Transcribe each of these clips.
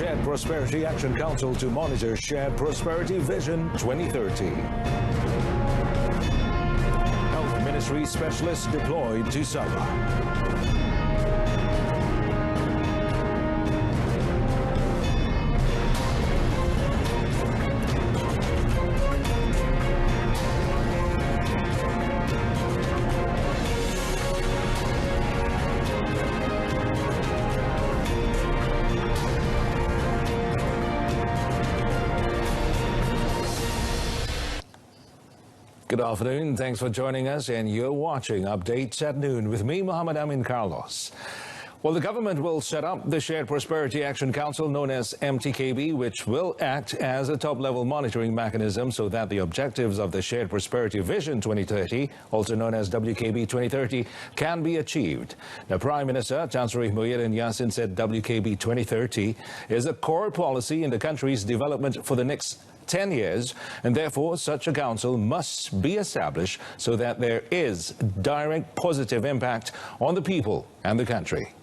Shared Prosperity Action Council to monitor Shared Prosperity Vision 2030. Health Ministry specialists deployed to Sabah. Good afternoon. Thanks for joining us, and you're watching Updates at Noon with me, Muhammad Amin Carlos. Well, the government will set up the Shared Prosperity Action Council, known as MTKB, which will act as a top-level monitoring mechanism so that the objectives of the Shared Prosperity Vision 2030, also known as WKB 2030, can be achieved. Now, Prime Minister Tan Sri Muhyiddin Yassin said WKB 2030 is a core policy in the country's development for the next 10 years, and therefore such a council must be established so that there is direct positive impact on the people and the country.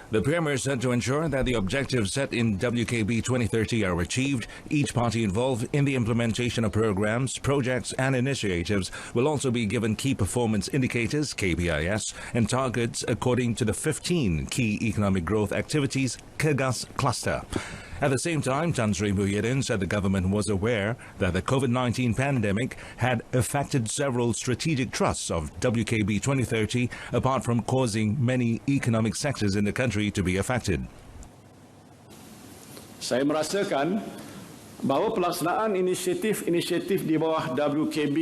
The Premier said to ensure that the objectives set in WKB 2030 are achieved, each party involved in the implementation of programs, projects and initiatives will also be given key performance indicators, KPIs, and targets according to the 15 key economic growth activities, KEGAS cluster. At the same time, Tan Sri Muhyiddin said the government was aware that the COVID-19 pandemic had affected several strategic trusts of WKB 2030, apart from causing many economic sectors in the country to be affected. Saya merasakan bahawa pelaksanaan inisiatif-inisiatif di bawah WKB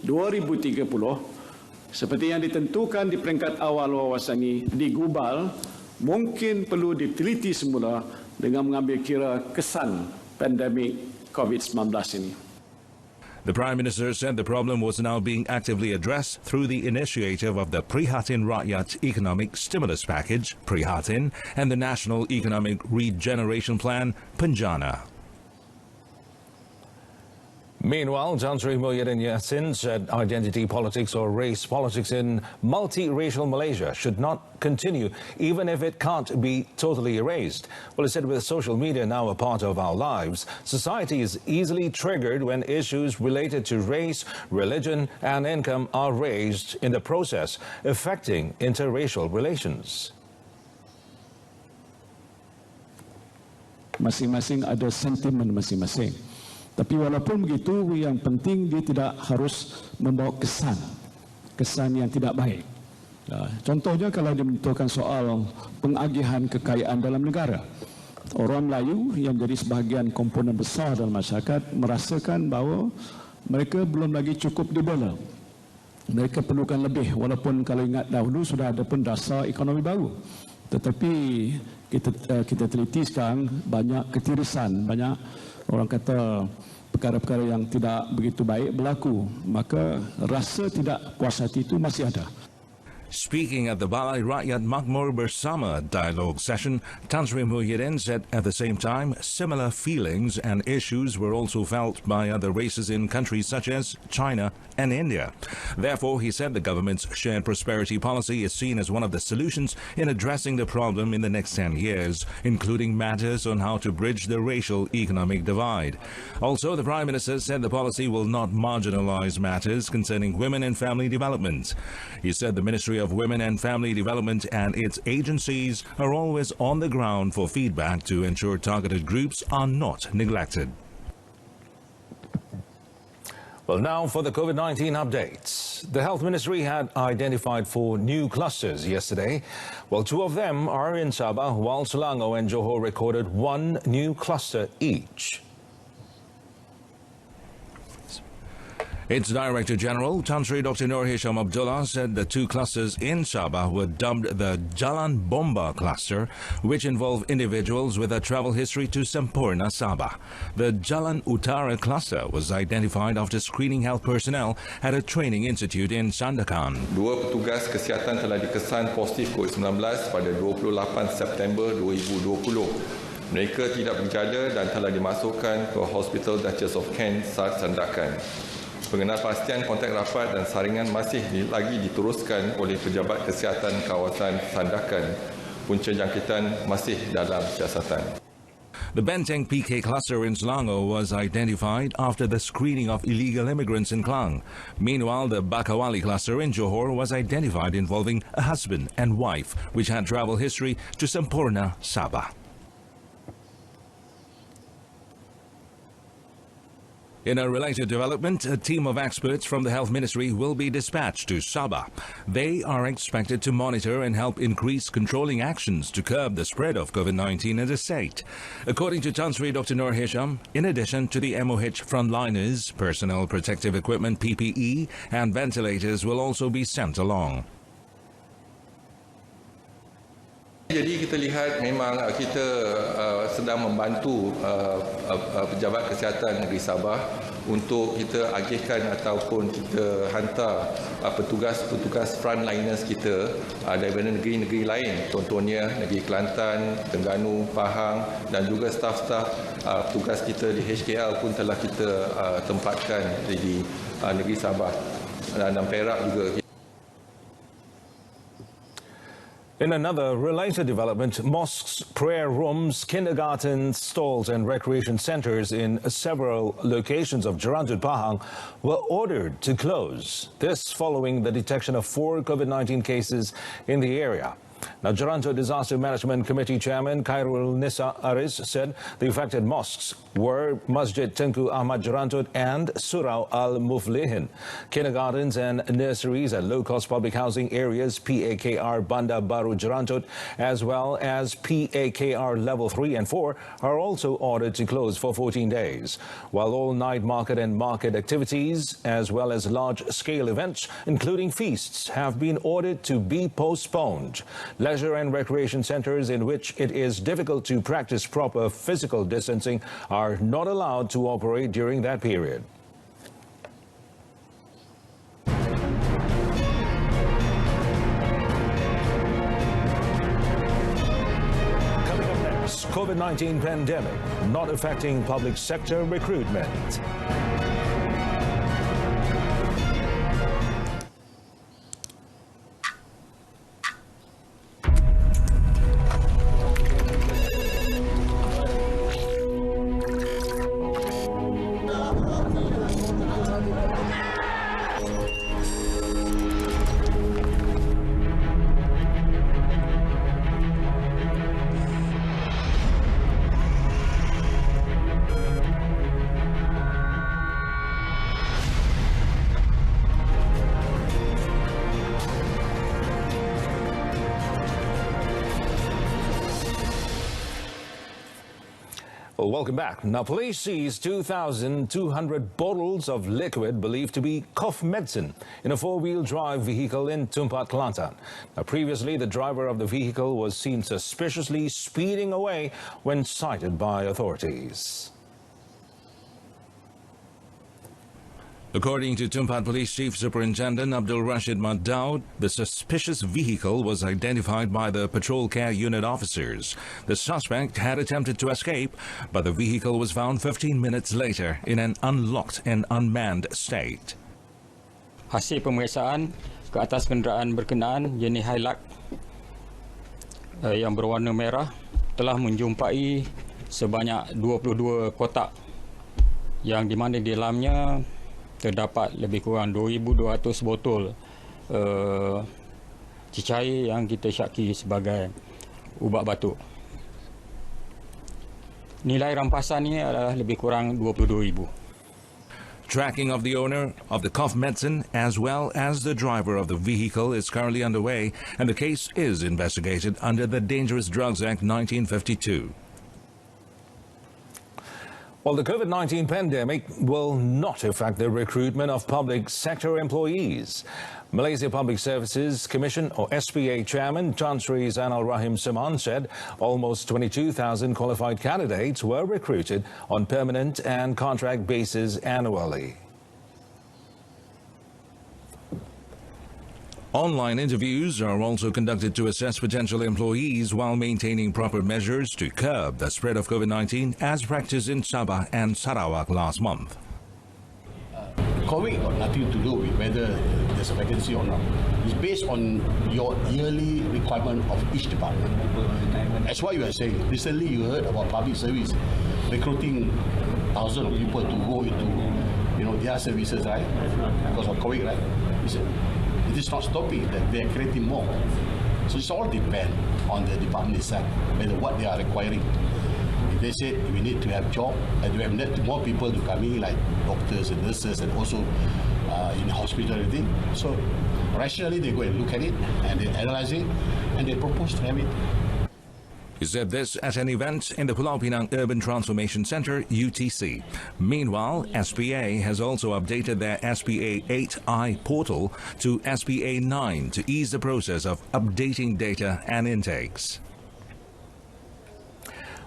2030 seperti yang ditentukan di peringkat awal wawasan ini di Global mungkin perlu diteliti semula dengan mengambil kira kesan pandemik COVID-19 ini. The Prime Minister said the problem was now being actively addressed through the initiative of the Prihatin Rakyat Economic Stimulus Package, Prihatin, and the National Economic Regeneration Plan, Penjana. Meanwhile, Tan Sri Muhyiddin Yassin said identity politics or race politics in multiracial Malaysia should not continue, even if it can't be totally erased. Well, he said with social media now a part of our lives, society is easily triggered when issues related to race, religion and income are raised in the process, affecting interracial relations. Masing-masing ada sentimen masing-masing. Tapi walaupun begitu, yang penting dia tidak harus membawa kesan yang tidak baik. Contohnya kalau dia menentukan soal pengagihan kekayaan dalam negara. Orang Melayu yang menjadi sebahagian komponen besar dalam masyarakat merasakan bahawa mereka belum lagi cukup dibela. Mereka perlukan lebih, walaupun kalau ingat dahulu sudah ada pun dasar ekonomi baru. Tetapi kita teliti sekarang banyak ketirisan, banyak orang kata perkara-perkara yang tidak begitu baik berlaku, maka rasa tidak puas hati itu masih ada. Speaking at the Balai Rakyat Makmur Bersama dialogue session, Tan Sri Muhyiddin said at the same time similar feelings and issues were also felt by other races in countries such as China and India. Therefore, he said the government's shared prosperity policy is seen as one of the solutions in addressing the problem in the next 10 years, including matters on how to bridge the racial economic divide. Also, the Prime Minister said the policy will not marginalize matters concerning women and family development. He said the Ministry of Women and Family Development and its agencies are always on the ground for feedback to ensure targeted groups are not neglected. Well, now for the COVID-19 updates. The Health Ministry had identified 4 new clusters yesterday. Well, 2 of them are in Sabah, while Selangor and Johor recorded 1 new cluster each. Its Director General, Tan Sri Dr. Nur Hisham Abdullah, said the 2 clusters in Sabah were dubbed the Jalan Bomba cluster, which involve individuals with a travel history to Sempurna, Sabah. The Jalan Utara cluster was identified after screening health personnel at a training institute in Sandakan. 2 petugas kesihatan telah dikesan positif COVID-19 pada 28 September 2020. Mereka tidak bergejala dan telah dimasukkan ke Hospital Duchess of Kent, Sandakan. Pengenalpastian kontak rapat dan saringan masih lagi diteruskan oleh pejabat kesihatan kawasan Sandakan punca jangkitan masih dalam siasatan. The Benteng PK cluster in Selangor was identified after the screening of illegal immigrants in Klang. Meanwhile, the Bakawali cluster in Johor was identified involving a husband and wife, which had travel history to Sampurna, Sabah. In a related development, a team of experts from the Health Ministry will be dispatched to Sabah. They are expected to monitor and help increase controlling actions to curb the spread of COVID-19 in the state. According to Tan Sri Dr. Nur Hisham, in addition to the MOH frontliners, personal protective equipment PPE and ventilators will also be sent along. Jadi kita lihat memang kita sedang membantu pejabat kesihatan negeri Sabah untuk kita agihkan ataupun kita hantar petugas-petugas frontliners kita daripada negeri-negeri lain, contohnya negeri Kelantan, Terengganu, Pahang dan juga staf-staf petugas kita di HKL pun telah kita tempatkan di negeri Sabah dan Perak juga. In another related development, mosques, prayer rooms, kindergartens, stalls and recreation centers in several locations of Jerantut Pahang were ordered to close. This following the detection of 4 COVID-19 cases in the area. Now, Jerantut Disaster Management Committee Chairman Khairul Nisa Aris said the affected mosques were Masjid Tengku Ahmad Jerantut and Surau Al-Muflihin. Kindergartens and nurseries at low-cost public housing areas PAKR Banda Baru Jerantut as well as PAKR Level 3 and 4 are also ordered to close for 14 days, while all night market and market activities as well as large-scale events, including feasts, have been ordered to be postponed. Leisure and recreation centers in which it is difficult to practice proper physical distancing are not allowed to operate during that period. Coming up next, COVID-19 pandemic not affecting public sector recruitment. Welcome back. Now, police seized 2,200 bottles of liquid believed to be cough medicine in a four-wheel drive vehicle in Tumpat, Kelantan. Now, previously, the driver of the vehicle was seen suspiciously speeding away when cited by authorities. According to Tumpat Police Chief Superintendent Abdul Rashid Maddaud, the suspicious vehicle was identified by the Patrol Care Unit officers. The suspect had attempted to escape, but the vehicle was found 15 minutes later in an unlocked and unmanned state. Hasil pemeriksaan ke atas kenderaan berkenaan jenis Hilux yang berwarna merah telah menjumpai sebanyak 22 kotak yang di mana di dalamnya terdapat lebih kurang 2,200 botol cecair yang kita syaki sebagai ubat batuk. Nilai rampasan ini adalah lebih kurang 22,000. Tracking of the owner of the cough medicine as well as the driver of the vehicle is currently underway, and the case is investigated under the Dangerous Drugs Act 1952. Well, the COVID-19 pandemic will not affect the recruitment of public sector employees. Malaysia Public Services Commission, or SPA Chairman Tan Sri Zainal Rahim Saman said almost 22,000 qualified candidates were recruited on permanent and contract basis annually. Online interviews are also conducted to assess potential employees while maintaining proper measures to curb the spread of COVID-19 as practiced in Sabah and Sarawak last month. COVID got nothing to do with whether there's a vacancy or not. It's based on your yearly requirement of each department. That's why you are saying. Recently, you heard about public service recruiting thousands of people to go into, their services, right? Because of COVID, right? It is not stopping that they are creating more. So it's all depend on the department itself, whether what they are requiring. If they say we need to have job, and we have more people to come in, like doctors and nurses, and also in the hospital and everything. So rationally, they go and look at it, and they analyze it, and they propose to have it. He said this at an event in the Pulau Pinang Urban Transformation Center, UTC. Meanwhile, SPA has also updated their SPA 8i portal to SPA 9 to ease the process of updating data and intakes.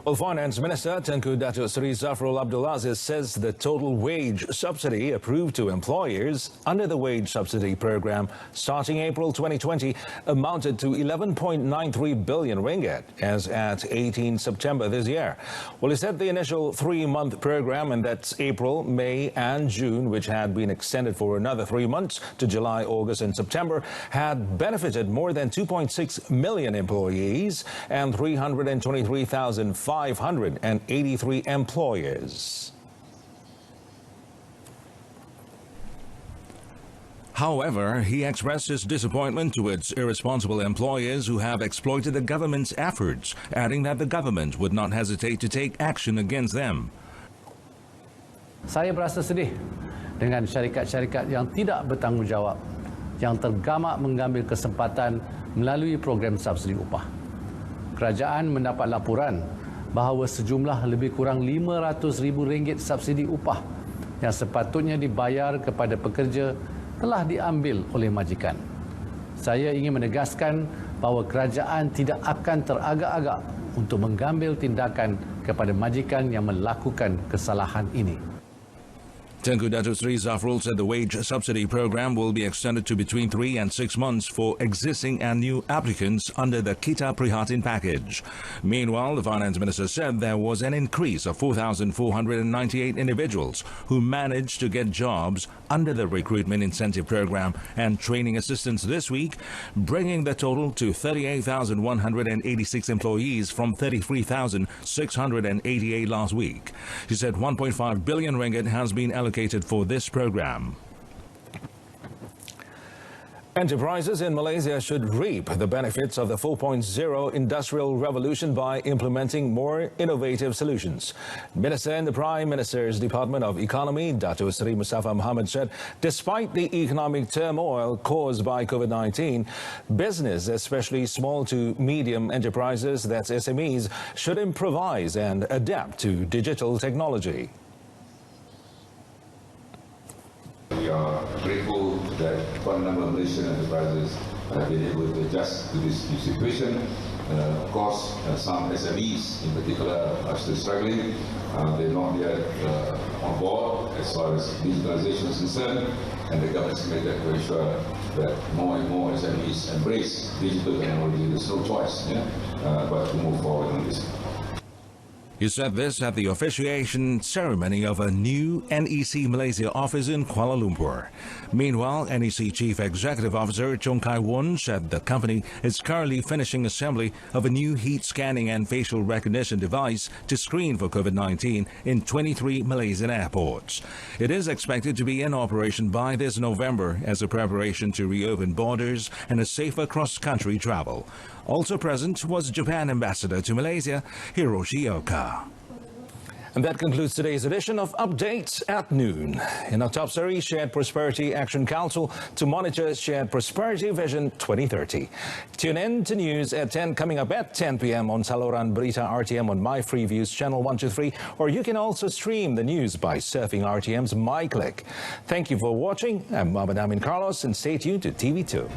Well, Finance Minister Tengku Datuk Seri Zafrul Abdul Aziz says the total wage subsidy approved to employers under the wage subsidy program starting April 2020 amounted to 11.93 billion ringgit as at 18 September this year. Well, he said the initial 3-month program, and that's April, May and June, which had been extended for another 3 months to July, August and September, had benefited more than 2.6 million employees and 323,583 employers. However, he expressed his disappointment towards irresponsible employers who have exploited the government's efforts, adding that the government would not hesitate to take action against them. Saya berasa sedih dengan syarikat-syarikat yang tidak bertanggungjawab, yang tergamak mengambil kesempatan melalui program subsidi upah. Kerajaan mendapat laporan bahawa sejumlah lebih kurang RM500,000 subsidi upah yang sepatutnya dibayar kepada pekerja telah diambil oleh majikan. Saya ingin menegaskan bahawa kerajaan tidak akan teragak-agak untuk mengambil tindakan kepada majikan yang melakukan kesalahan ini. Tengku Datuk Seri Zafrul said the wage subsidy program will be extended to between 3 and 6 months for existing and new applicants under the Kita Prihatin package. Meanwhile, the Finance Minister said there was an increase of 4,498 individuals who managed to get jobs under the recruitment incentive program and training assistance this week, bringing the total to 38,186 employees from 33,688 last week. He said 1.5 billion ringgit has been allocated for this program. Enterprises in Malaysia should reap the benefits of the 4.0 industrial revolution by implementing more innovative solutions. Minister in the Prime Minister's Department of Economy, Datuk Seri Mustafa Mohamad, said despite the economic turmoil caused by COVID-19, business, especially small to medium enterprises, that's SMEs, should improvise and adapt to digital technology. We are grateful that quite a number of Malaysian enterprises have been able to adjust to this new situation. Of course, some SMEs in particular are still struggling. They're not yet on board as far as digitalization is concerned, and the government is committed to ensure that more and more SMEs embrace digital technology. There's no choice but to move forward on this. He said this at the officiation ceremony of a new NEC Malaysia office in Kuala Lumpur. Meanwhile, NEC Chief Executive Officer Chong Kai Won said the company is currently finishing assembly of a new heat scanning and facial recognition device to screen for COVID-19 in 23 Malaysian airports. It is expected to be in operation by this November as a preparation to reopen borders and a safer cross-country travel. Also present was Japan Ambassador to Malaysia, Hiroshi Oka. And that concludes today's edition of Updates at Noon. In our top series, Shared Prosperity Action Council to monitor Shared Prosperity Vision 2030. Tune in to news at 10, coming up at 10 p.m. on Saluran Berita RTM on My Free Views Channel 123, or you can also stream the news by surfing RTM's MyClick. Thank you for watching. I'm Muhammad Amin Carlos, and stay tuned to TV2.